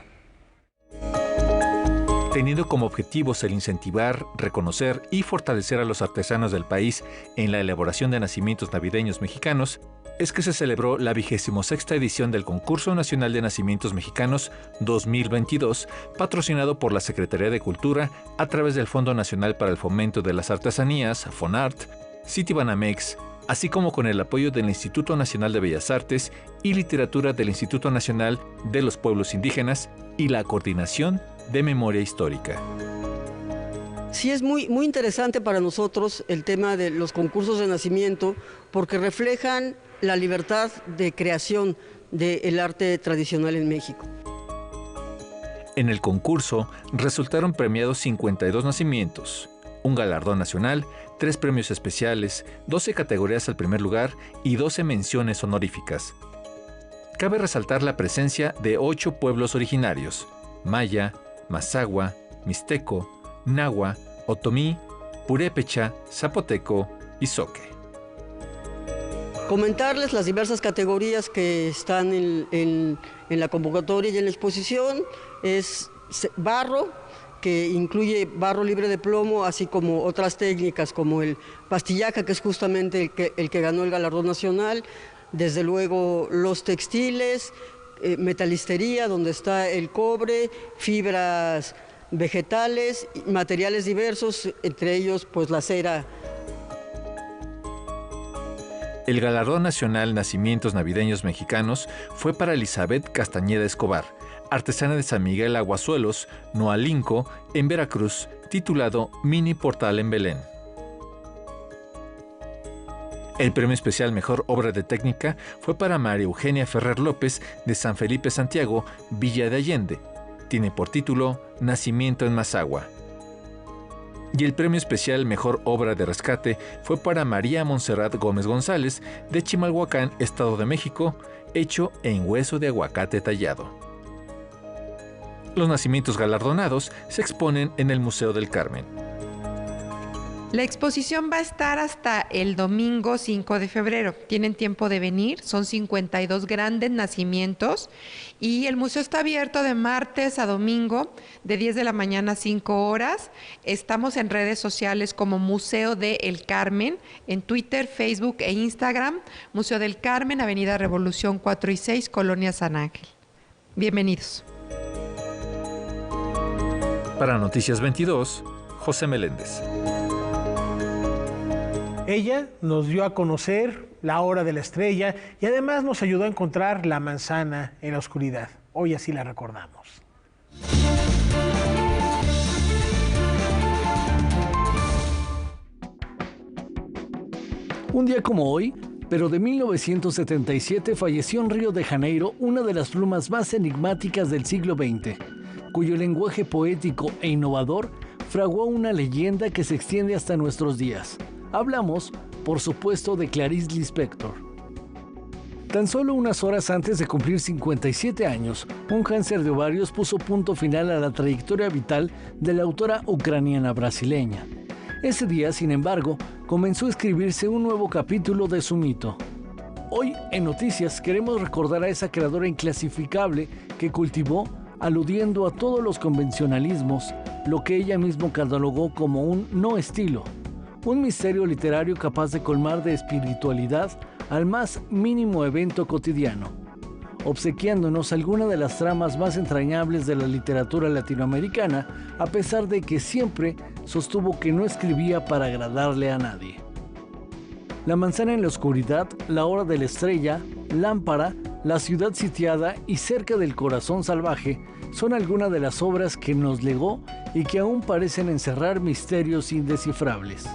Teniendo como objetivos el incentivar, reconocer y fortalecer a los artesanos del país en la elaboración de nacimientos navideños mexicanos, es que se celebró la 26ª edición del Concurso Nacional de Nacimientos Mexicanos 2022, patrocinado por la Secretaría de Cultura a través del Fondo Nacional para el Fomento de las Artesanías, FONART, Citibanamex, así como con el apoyo del Instituto Nacional de Bellas Artes y Literatura del Instituto Nacional de los Pueblos Indígenas y la Coordinación de Memoria Histórica.
Sí, es muy interesante para nosotros el tema de los concursos de nacimiento porque reflejan la libertad de creación del arte tradicional en México.
En el concurso resultaron premiados 52 nacimientos, un galardón nacional, 3 premios especiales, 12 categorías al primer lugar y 12 menciones honoríficas. Cabe resaltar la presencia de 8 pueblos originarios: maya, mazahua, mixteco, nahua, otomí, purépecha, zapoteco y zoque.
Comentarles las diversas categorías que están en la convocatoria y en la exposición. Es barro, que incluye barro libre de plomo, así como otras técnicas como el pastillaca, que es justamente el que ganó el galardón nacional. Desde luego los textiles, metalistería, donde está el cobre, fibras vegetales, materiales diversos, entre ellos pues la cera.
El galardón nacional Nacimientos Navideños Mexicanos fue para Elizabeth Castañeda Escobar, artesana de San Miguel Aguasuelos, Noalinco, en Veracruz, titulado Mini Portal en Belén. El premio especial Mejor Obra de Técnica fue para María Eugenia Ferrer López de San Felipe Santiago, Villa de Allende. Tiene por título Nacimiento en Mazagua. Y el premio especial Mejor Obra de Rescate fue para María Montserrat Gómez González de Chimalhuacán, Estado de México, hecho en hueso de aguacate tallado. Los nacimientos galardonados se exponen en el Museo del Carmen.
La exposición va a estar hasta el domingo 5 de febrero. Tienen tiempo de venir, son 52 grandes nacimientos y el museo está abierto de martes a domingo de 10 de la mañana a 5 horas. Estamos en redes sociales como Museo del Carmen, en Twitter, Facebook e Instagram. Museo del Carmen, Avenida Revolución 4 y 6, Colonia San Ángel. Bienvenidos.
Para Noticias 22, José Meléndez.
Ella nos dio a conocer la hora de la estrella y además nos ayudó a encontrar la manzana en la oscuridad. Hoy así la recordamos.
Un día como hoy, pero de 1977, falleció en Río de Janeiro una de las plumas más enigmáticas del siglo XX, cuyo lenguaje poético e innovador fraguó una leyenda que se extiende hasta nuestros días. Hablamos, por supuesto, de Clarice Lispector. Tan solo unas horas antes de cumplir 57 años, un cáncer de ovarios puso punto final a la trayectoria vital de la autora ucraniana brasileña. Ese día, sin embargo, comenzó a escribirse un nuevo capítulo de su mito. Hoy, en Noticias, queremos recordar a esa creadora inclasificable que cultivó, aludiendo a todos los convencionalismos, lo que ella misma catalogó como un no estilo. Un misterio literario capaz de colmar de espiritualidad al más mínimo evento cotidiano, obsequiándonos alguna de las tramas más entrañables de la literatura latinoamericana, a pesar de que siempre sostuvo que no escribía para agradarle a nadie. La manzana en la oscuridad, La hora de la estrella, Lámpara, La ciudad sitiada y Cerca del corazón salvaje son algunas de las obras que nos legó y que aún parecen encerrar misterios indescifrables.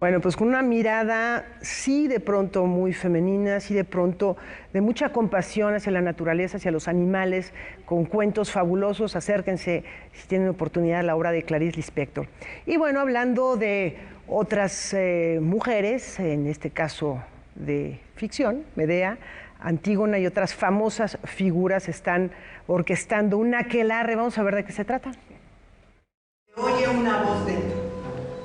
Bueno, pues con una mirada sí de pronto muy femenina, sí de pronto de mucha compasión hacia la naturaleza, hacia los animales, con cuentos fabulosos. Acérquense si tienen oportunidad a la obra de Clarice Lispector. Y bueno, hablando de otras mujeres, en este caso de ficción, Medea, Antígona y otras famosas figuras están orquestando un aquelarre. Vamos a ver de qué se trata.
Oye una voz dentro.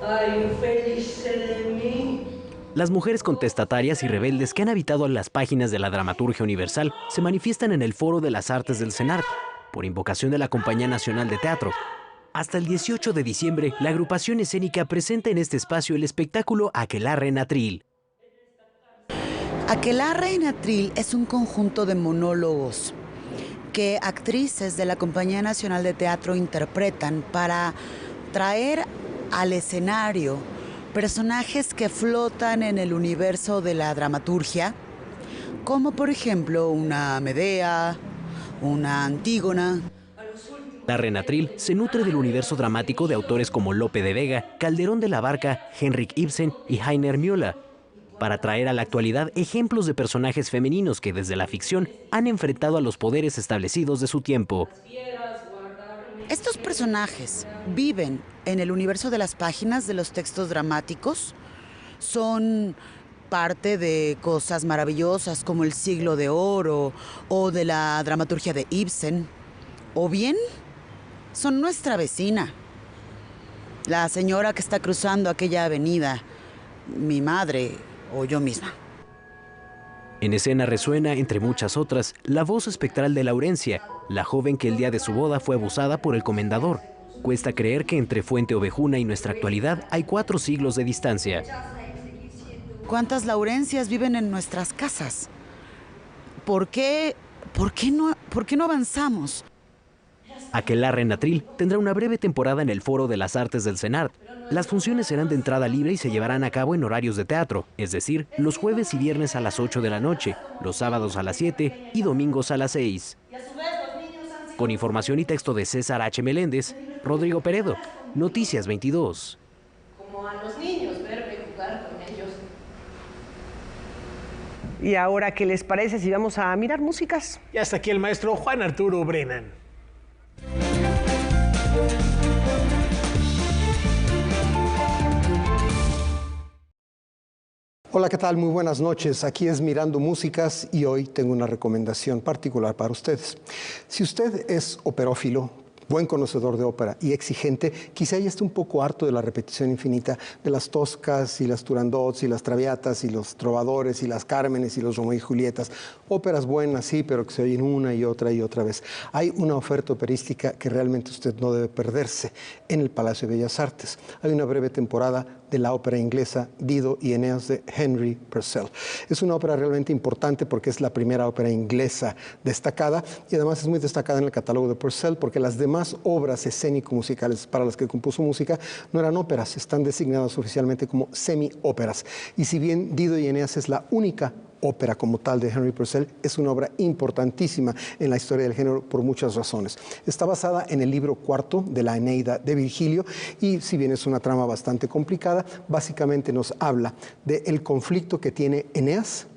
Ay, infeliz de mí.
Las mujeres contestatarias y rebeldes que han habitado las páginas de la dramaturgia universal se manifiestan en el Foro de las Artes del CENART, por invocación de la Compañía Nacional de Teatro. Hasta el 18 de diciembre, la agrupación escénica presenta en este espacio el espectáculo Aquelarre en Atril.
Aquelarre en Atril es un conjunto de monólogos que actrices de la Compañía Nacional de Teatro interpretan para traer al escenario personajes que flotan en el universo de la dramaturgia, como por ejemplo una Medea, una Antígona.
Aquelarre en Atril se nutre del universo dramático de autores como Lope de Vega, Calderón de la Barca, Henrik Ibsen y Heiner Müller, para traer a la actualidad ejemplos de personajes femeninos que desde la ficción han enfrentado a los poderes establecidos de su tiempo.
Estos personajes viven en el universo de las páginas de los textos dramáticos, son parte de cosas maravillosas como el Siglo de Oro o de la dramaturgia de Ibsen, o bien son nuestra vecina, la señora que está cruzando aquella avenida, mi madre o yo misma.
En escena resuena, entre muchas otras, la voz espectral de Laurencia, la joven que el día de su boda fue abusada por el comendador. Cuesta creer que entre Fuente Ovejuna y nuestra actualidad hay 4 siglos de distancia.
¿Cuántas Laurencias viven en nuestras casas? ¿Por qué no avanzamos?
Aquelarre en Atril tendrá una breve temporada en el Foro de las Artes del CENART. Las funciones serán de entrada libre y se llevarán a cabo en horarios de teatro, es decir, los jueves y viernes a las 8 de la noche, los sábados a las 7 y domingos a las 6. Con información y texto de César H. Meléndez, Rodrigo Peredo, Noticias 22.
Como a los niños, verme jugar con ellos.
Y ahora, ¿qué les parece si vamos a mirar músicas?
Y hasta aquí el maestro Juan Arturo Brennan.
Hola, ¿qué tal? Muy buenas noches. Aquí es Mirando Músicas y hoy tengo una recomendación particular para ustedes. Si usted es operófilo, buen conocedor de ópera y exigente, quizá ya esté un poco harto de la repetición infinita de las Toscas y las Turandots y las Traviatas y los Trovadores y las Cármenes y los Romeo y Julietas. Óperas buenas, sí, pero que se oyen una y otra vez. Hay una oferta operística que realmente usted no debe perderse en el Palacio de Bellas Artes. Hay una breve temporada de la ópera inglesa Dido y Eneas de Henry Purcell. Es una ópera realmente importante porque es la primera ópera inglesa destacada y además es muy destacada en el catálogo de Purcell porque las demás obras escénico-musicales para las que compuso música no eran óperas, están designadas oficialmente como semi-óperas. Y si bien Dido y Eneas es la única ópera como tal de Henry Purcell, es una obra importantísima en la historia del género por muchas razones. Está basada en el libro cuarto de la Eneida de Virgilio y si bien es una trama bastante complicada, básicamente nos habla del conflicto que tiene Eneas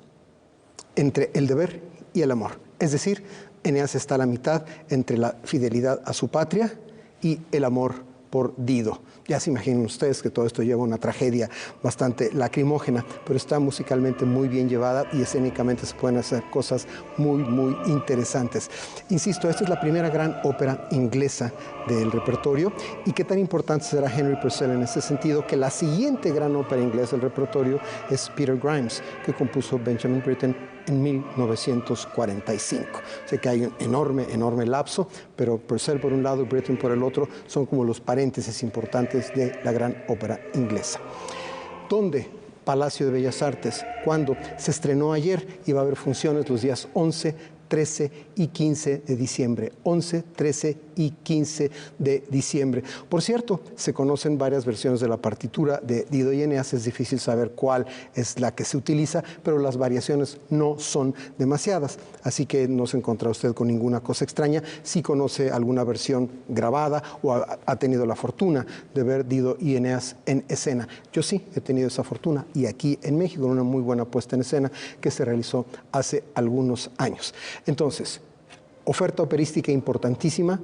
entre el deber y el amor. Es decir, Eneas está a la mitad entre la fidelidad a su patria y el amor por Dido. Ya se imaginan ustedes que todo esto lleva una tragedia bastante lacrimógena, pero está musicalmente muy bien llevada y escénicamente se pueden hacer cosas muy interesantes. Insisto, esta es la primera gran ópera inglesa del repertorio y qué tan importante será Henry Purcell en este sentido que la siguiente gran ópera inglesa del repertorio es Peter Grimes, que compuso Benjamin Britten en 1945. Sé que hay un enorme lapso, pero Purcell por un lado y Britten por el otro son como los paréntesis importantes de la gran ópera inglesa. ¿Dónde? Palacio de Bellas Artes. ¿Cuándo? Se estrenó ayer y va a haber funciones los días 11, 13 y 15 de diciembre. 11, 13 y 15 de diciembre. Por cierto, se conocen varias versiones de la partitura de Dido y Eneas. Es difícil saber cuál es la que se utiliza, pero las variaciones no son demasiadas. Así que no se encontrará usted con ninguna cosa extraña. Si conoce alguna versión grabada o ha tenido la fortuna de ver Dido y Eneas en escena. Yo sí he tenido esa fortuna y aquí en México una muy buena puesta en escena que se realizó hace algunos años. Entonces, oferta operística importantísima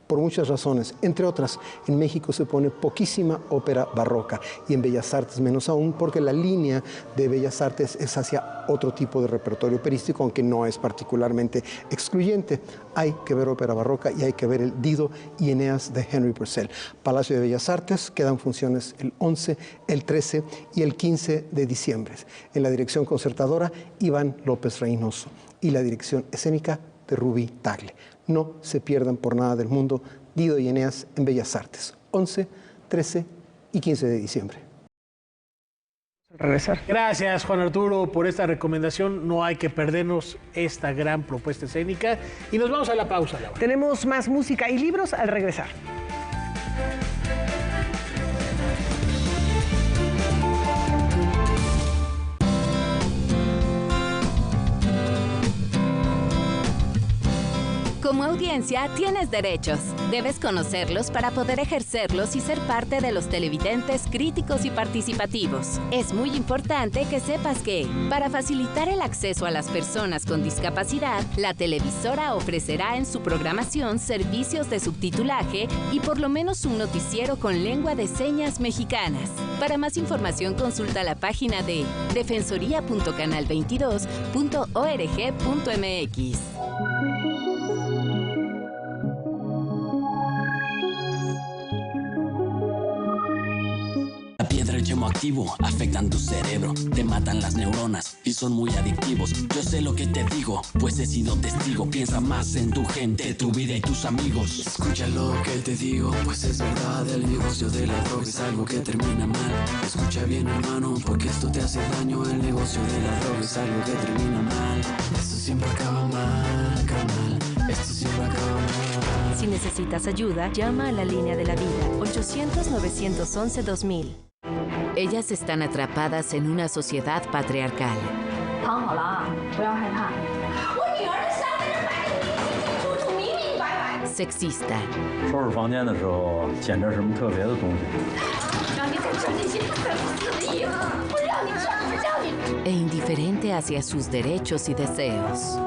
por muchas razones. Entre otras, en México se pone poquísima ópera barroca y en Bellas Artes menos aún porque la línea de Bellas Artes es hacia otro tipo de repertorio operístico, aunque no es particularmente excluyente. Hay que ver ópera barroca y hay que ver el Dido y Eneas de Henry Purcell. Palacio de Bellas Artes, quedan funciones el 11, el 13 y el 15 de diciembre. En la dirección concertadora, Iván López Reynoso y la dirección escénica de Rubí Tagle. No se pierdan por nada del mundo Dido y Eneas en Bellas Artes, 11, 13 y 15 de diciembre.
Regresar.
Gracias, Juan Arturo, por esta recomendación. No hay que perdernos esta gran propuesta escénica. Y nos vamos a la pausa, Laura.
Tenemos más música y libros al regresar.
Como audiencia, tienes derechos. Debes conocerlos para poder ejercerlos y ser parte de los televidentes críticos y participativos. Es muy importante que sepas que, para facilitar el acceso a las personas con discapacidad, la televisora ofrecerá en su programación servicios de subtitulaje y por lo menos un noticiero con lengua de señas mexicanas. Para más información, consulta la página de defensoría.canal22.org.mx.
La piedra, el yemo activo, afectan tu cerebro, te matan las neuronas y son muy adictivos. Yo sé lo que te digo, pues he sido testigo. Piensa más en tu gente, tu vida y tus amigos. Escucha lo que te digo, pues es verdad. El negocio de la droga es algo que termina mal. Escucha bien, hermano, porque esto te hace daño. El negocio de la droga es algo que termina mal. Esto siempre acaba mal, carnal. Esto siempre acaba mal.
Si necesitas ayuda, llama a la línea de la vida, 800-911-2000.
Ellas están atrapadas en una sociedad patriarcal. Sexista. E indiferente hacia sus derechos y deseos.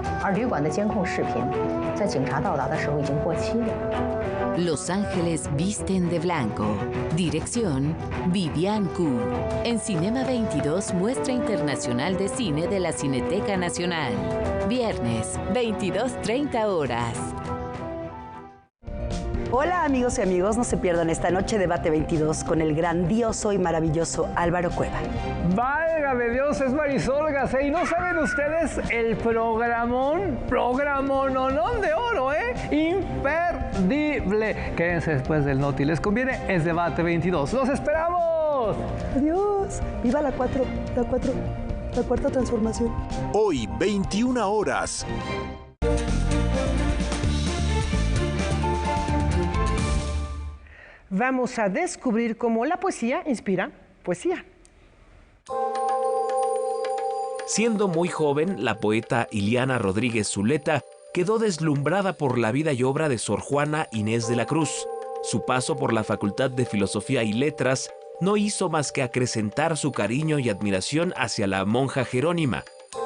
Los Ángeles visten de blanco. Dirección, Vivian Ku. En Cinema 22, muestra internacional de cine de la Cineteca Nacional. Viernes, 22:30 horas.
Hola amigos y amigos, no se pierdan esta noche Debate 22 con el grandioso y maravilloso Álvaro Cueva.
Válgame Dios, es Marisol Gacé, y no saben ustedes el programononón de oro, imperdible. Quédense después del Noti, les conviene, es Debate 22. ¡Los esperamos!
Adiós, viva la cuarta transformación.
Hoy, 21 horas.
Vamos a descubrir cómo la poesía inspira poesía.
Siendo muy joven, la poeta Ileana Rodríguez Zuleta quedó deslumbrada por la vida y obra de Sor Juana Inés de la Cruz. Su paso por la Facultad de Filosofía y Letras no hizo más que acrecentar su cariño y admiración hacia la monja Jerónima.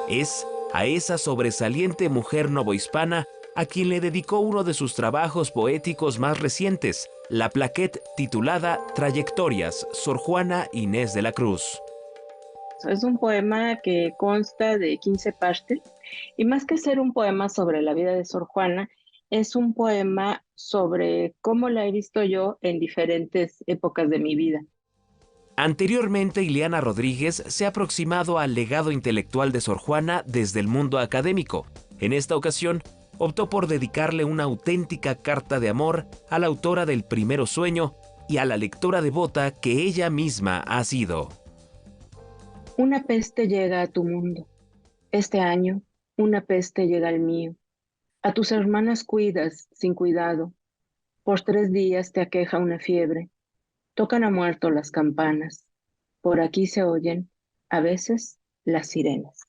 Es a esa sobresaliente mujer novohispana a quien le dedicó uno de sus trabajos poéticos más recientes, la plaquette titulada Trayectorias, Sor Juana Inés de la Cruz.
Es un poema que consta de 15 partes y más que ser un poema sobre la vida de Sor Juana, es un poema sobre cómo la he visto yo en diferentes épocas de mi vida.
Anteriormente, Ileana Rodríguez se ha aproximado al legado intelectual de Sor Juana desde el mundo académico. En esta ocasión, optó por dedicarle una auténtica carta de amor a la autora del Primero Sueño y a la lectora devota que ella misma ha sido.
Una peste llega a tu mundo. Este año, una peste llega al mío. A tus hermanas cuidas sin cuidado. Por 3 días te aqueja una fiebre. Tocan a muerto las campanas. Por aquí se oyen, a veces, las sirenas.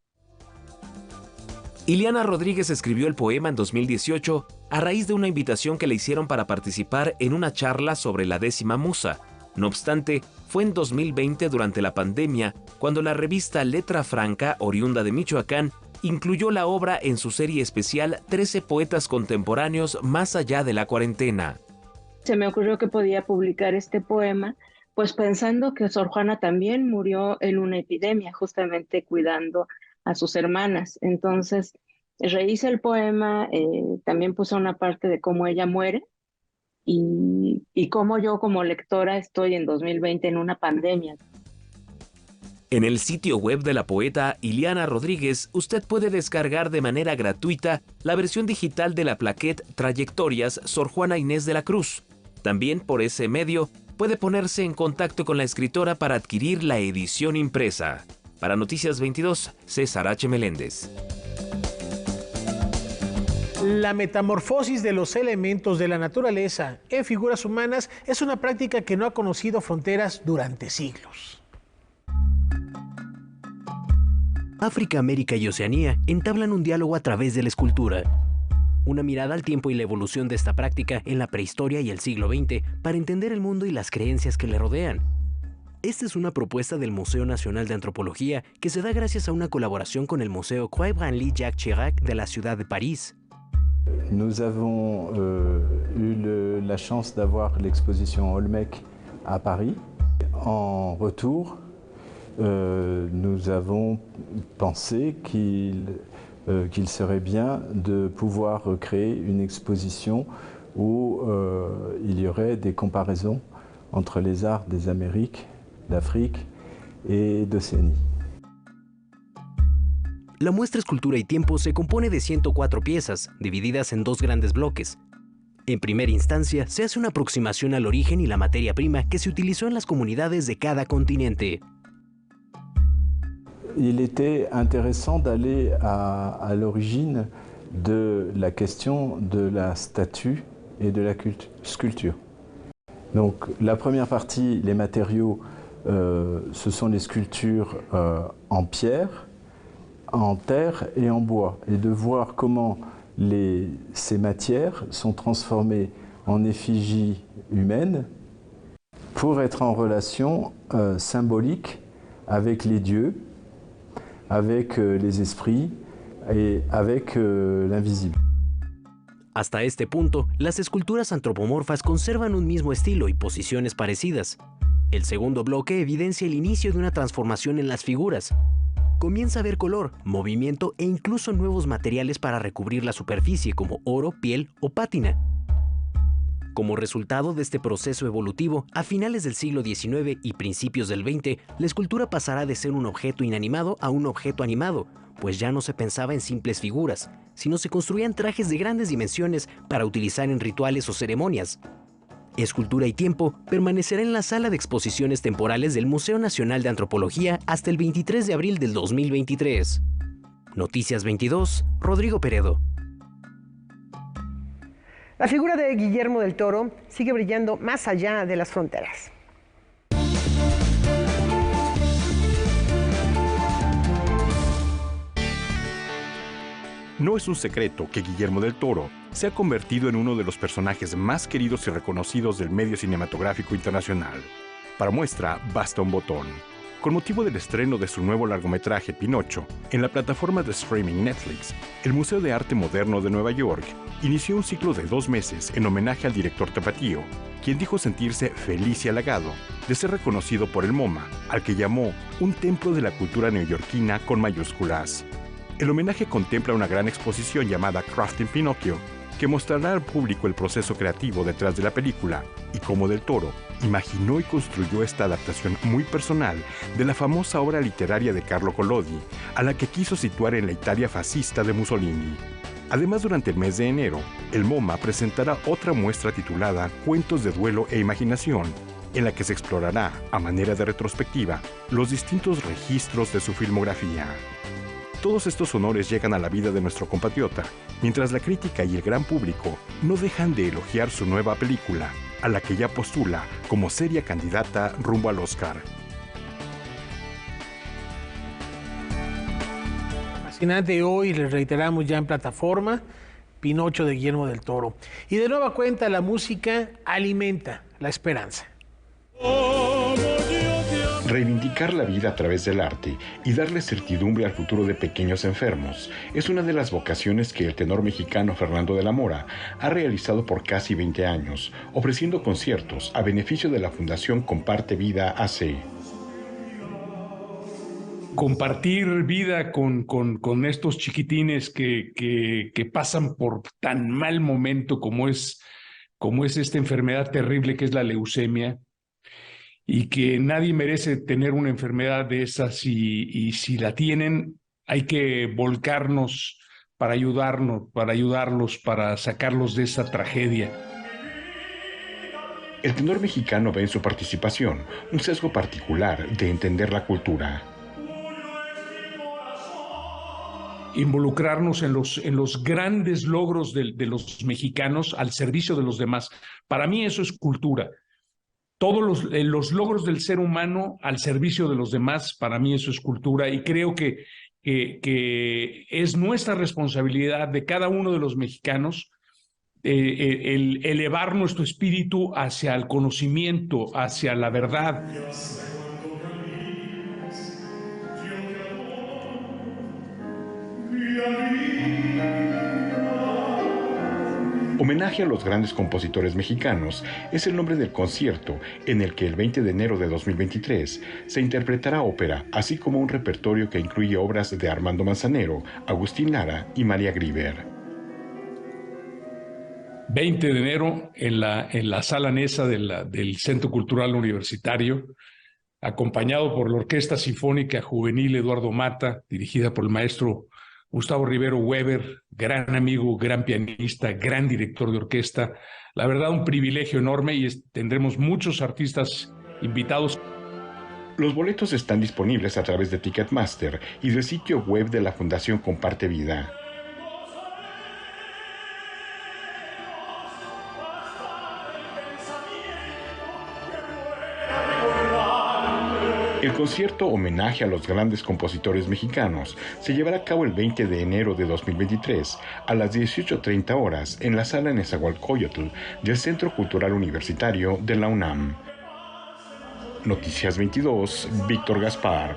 Ileana Rodríguez escribió el poema en 2018 a raíz de una invitación que le hicieron para participar en una charla sobre la 10ª musa. No obstante, fue en 2020, durante la pandemia, cuando la revista Letra Franca, oriunda de Michoacán, incluyó la obra en su serie especial 13 poetas contemporáneos más allá de la cuarentena.
Se me ocurrió que podía publicar este poema, pues pensando que Sor Juana también murió en una epidemia, justamente cuidando a sus hermanas. Entonces, rehice el poema, también puse una parte de cómo ella muere y cómo yo como lectora estoy en 2020 en una pandemia.
En el sitio web de la poeta Ileana Rodríguez, usted puede descargar de manera gratuita la versión digital de la plaquette Trayectorias Sor Juana Inés de la Cruz. También por ese medio puede ponerse en contacto con la escritora para adquirir la edición impresa. Para Noticias 22, César H. Meléndez.
La metamorfosis de los elementos de la naturaleza en figuras humanas es una práctica que no ha conocido fronteras durante siglos.
África, América y Oceanía entablan un diálogo a través de la escultura. Una mirada al tiempo y la evolución de esta práctica en la prehistoria y el siglo XX para entender el mundo y las creencias que le rodean. Esta es una propuesta del Museo Nacional de Antropología que se da gracias a una colaboración con el Museo Quai Branly-Jacques Chirac de la ciudad de París.
Nous avons eu la chance d'avoir l'exposition Olmec à Paris. En retour, nous avons pensé qu'il serait bien de pouvoir créer une exposition où il y aurait des comparaisons entre les arts des Amériques, d'Afrique et d'Océanie.
La muestra Escultura y Tiempo se compone de 104 piezas, divididas en 2 grandes bloques. En primera instancia, se hace una aproximación al origen y la materia prima que se utilizó en las comunidades de cada continente.
Il était intéressant d'aller à l'origine de la question de la statue et de la sculpture. Donc la première partie, les matériaux, ce sont les sculptures en pierre, en terre et en bois, et de voir comment ces matières sont transformées en effigies humaines pour être en relation symbolique avec les dieux, avec les esprits et avec l'invisible.
Hasta este punto, las esculturas antropomorfas conservan un mismo estilo y posiciones parecidas. El segundo bloque evidencia el inicio de una transformación en las figuras. Comienza a haber color, movimiento e incluso nuevos materiales para recubrir la superficie como oro, piel o pátina. Como resultado de este proceso evolutivo, a finales del siglo XIX y principios del XX, la escultura pasará de ser un objeto inanimado a un objeto animado, pues ya no se pensaba en simples figuras, sino se construían trajes de grandes dimensiones para utilizar en rituales o ceremonias. Escultura y Tiempo permanecerá en la sala de exposiciones temporales del Museo Nacional de Antropología hasta el 23 de abril del 2023. Noticias 22, Rodrigo Peredo.
La figura de Guillermo del Toro sigue brillando más allá de las fronteras.
No es un secreto que Guillermo del Toro se ha convertido en uno de los personajes más queridos y reconocidos del medio cinematográfico internacional. Para muestra, basta un botón. Con motivo del estreno de su nuevo largometraje Pinocho, en la plataforma de streaming Netflix, el Museo de Arte Moderno de Nueva York inició un ciclo de 2 meses en homenaje al director tapatío, quien dijo sentirse feliz y halagado de ser reconocido por el MoMA, al que llamó un templo de la cultura neoyorquina con mayúsculas. El homenaje contempla una gran exposición llamada Crafting Pinocchio, que mostrará al público el proceso creativo detrás de la película y cómo Del Toro imaginó y construyó esta adaptación muy personal de la famosa obra literaria de Carlo Collodi, a la que quiso situar en la Italia fascista de Mussolini. Además, durante el mes de enero, el MoMA presentará otra muestra titulada Cuentos de Duelo e Imaginación, en la que se explorará, a manera de retrospectiva, los distintos registros de su filmografía. Todos estos honores llegan a la vida de nuestro compatriota, mientras la crítica y el gran público no dejan de elogiar su nueva película, a la que ya postula como seria candidata rumbo al Oscar.
Fascinante hoy, les reiteramos ya en plataforma, Pinocho de Guillermo del Toro. Y de nueva cuenta, la música alimenta la esperanza.
Reivindicar la vida a través del arte y darle certidumbre al futuro de pequeños enfermos es una de las vocaciones que el tenor mexicano Fernando de la Mora ha realizado por casi 20 años, ofreciendo conciertos a beneficio de la Fundación Comparte Vida AC.
Compartir vida con estos chiquitines que pasan por tan mal momento como es esta enfermedad terrible que es la leucemia, y que nadie merece tener una enfermedad de esas, y si la tienen hay que volcarnos para ayudarlos, para sacarlos de esa tragedia.
El tenor mexicano ve en su participación un sesgo particular de entender la cultura.
Involucrarnos en los grandes logros de los mexicanos al servicio de los demás. Para mí eso es cultura. Todos los logros del ser humano al servicio de los demás, para mí eso es cultura, y creo que es nuestra responsabilidad de cada uno de los mexicanos el elevar nuestro espíritu hacia el conocimiento, hacia la verdad.
Homenaje a los grandes compositores mexicanos es el nombre del concierto en el que el 20 de enero de 2023 se interpretará ópera, así como un repertorio que incluye obras de Armando Manzanero, Agustín Lara y María Grieber.
20 de enero en la Sala Nesa del Centro Cultural Universitario, acompañado por la Orquesta Sinfónica Juvenil Eduardo Mata, dirigida por el maestro Gustavo Rivero Weber, gran amigo, gran pianista, gran director de orquesta. La verdad, un privilegio enorme, y tendremos muchos artistas invitados.
Los boletos están disponibles a través de Ticketmaster y del sitio web de la Fundación Comparte Vida. El concierto homenaje a los grandes compositores mexicanos se llevará a cabo el 20 de enero de 2023 a las 18:30 horas en la sala Nezahualcóyotl del Centro Cultural Universitario de la UNAM. Noticias 22, Víctor Gaspar.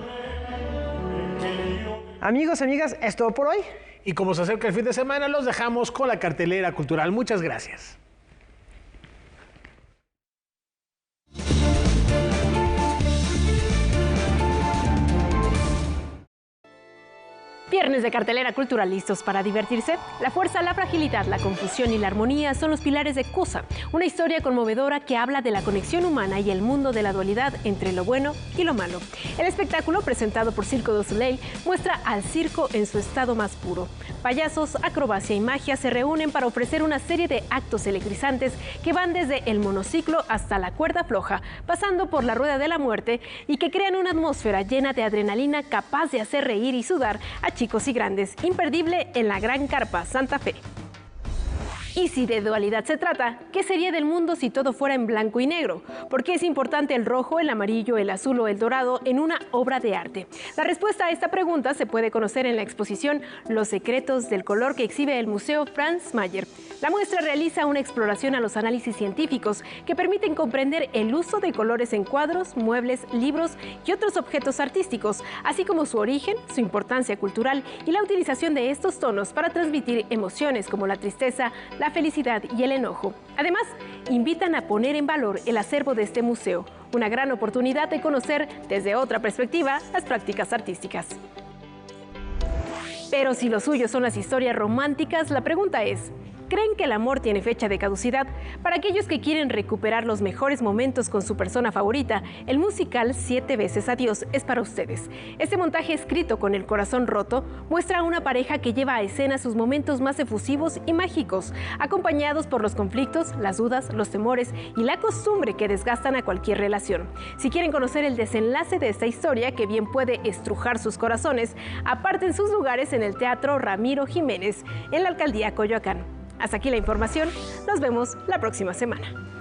Amigos, amigas, es todo por hoy.
Y como se acerca el fin de semana, los dejamos con la cartelera cultural. Muchas gracias.
Viernes de cartelera cultural, listos para divertirse. La fuerza, la fragilidad, la confusión y la armonía son los pilares de Cusa, una historia conmovedora que habla de la conexión humana y el mundo de la dualidad entre lo bueno y lo malo. El espectáculo, presentado por Circo du Soleil, muestra al circo en su estado más puro. Payasos, acrobacia y magia se reúnen para ofrecer una serie de actos electrizantes que van desde el monociclo hasta la cuerda floja, pasando por la rueda de la muerte, y que crean una atmósfera llena de adrenalina capaz de hacer reír y sudar a chicos y grandes, imperdible en la Gran Carpa Santa Fe. Y si de dualidad se trata, ¿qué sería del mundo si todo fuera en blanco y negro? ¿Por qué es importante el rojo, el amarillo, el azul o el dorado en una obra de arte? La respuesta a esta pregunta se puede conocer en la exposición Los secretos del color que exhibe el Museo Franz Mayer. La muestra realiza una exploración a los análisis científicos que permiten comprender el uso de colores en cuadros, muebles, libros y otros objetos artísticos, así como su origen, su importancia cultural y la utilización de estos tonos para transmitir emociones como la tristeza, la felicidad y el enojo. Además, invitan a poner en valor el acervo de este museo, una gran oportunidad de conocer desde otra perspectiva las prácticas artísticas. Pero si lo suyo son las historias románticas, la pregunta es: ¿creen que el amor tiene fecha de caducidad? Para aquellos que quieren recuperar los mejores momentos con su persona favorita, el musical 7 veces adiós es para ustedes. Este montaje, escrito con el corazón roto, muestra a una pareja que lleva a escena sus momentos más efusivos y mágicos, acompañados por los conflictos, las dudas, los temores y la costumbre que desgastan a cualquier relación. Si quieren conocer el desenlace de esta historia, que bien puede estrujar sus corazones, aparten sus lugares en el Teatro Ramiro Jiménez, en la Alcaldía Coyoacán. Hasta aquí la información. Nos vemos la próxima semana.